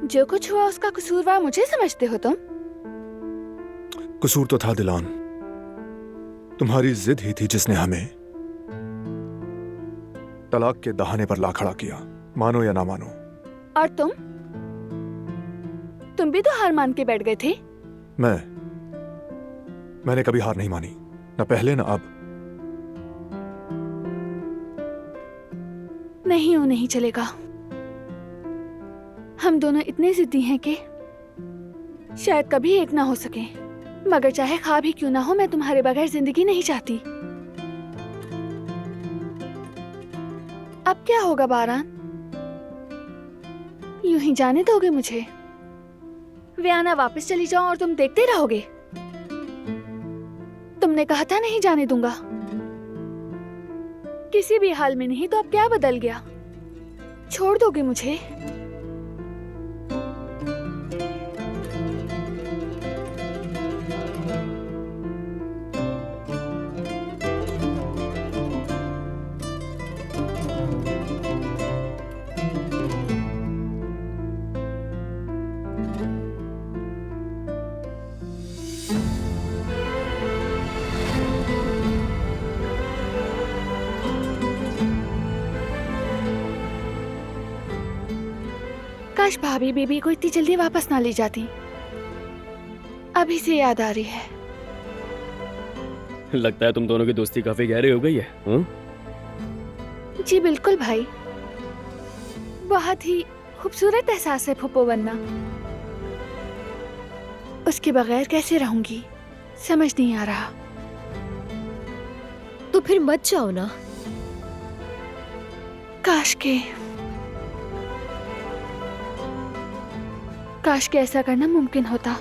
जो कुछ हुआ उसका कसूरवार मुझे समझते हो तुम? कसूर तो था दिलान, तुम्हारी जिद ही थी जिसने हमें तलाक के दहाने पर ला खड़ा किया, मानो या ना मानो। और तुम भी तो हार मान के बैठ गए थे। मैंने कभी हार नहीं मानी, न पहले न अब। नहीं चलेगा। हम दोनों इतने जिद्दी हैं कि शायद कभी एक ना हो सके। मगर चाहे ख्वाब ही क्यों ना हो, मैं तुम्हारे बगैर जिंदगी नहीं चाहती। अब क्या होगा बारान? यूं ही जाने दोगे मुझे? वियाना वापस चली जाऊं और तुम देखते रहोगे? तुमने कहा था नहीं जाने दूंगा। किसी भी हाल में नहीं, तो अब क्या बदल गया? छोड़ दोगे मुझे? काश भाभी बेबी को इतनी जल्दी वापस ना ले जाती। अभी से याद आ रही है। लगता है तुम दोनों की दोस्ती काफी गहरी हो गई है। जी बिल्कुल भाई, बहुत ही खूबसूरत एहसास है फूफो बनना। उसके बगैर कैसे रहूंगी समझ नहीं आ रहा। तो फिर मत जाओ ना। काश के ऐसा करना मुमकिन होता।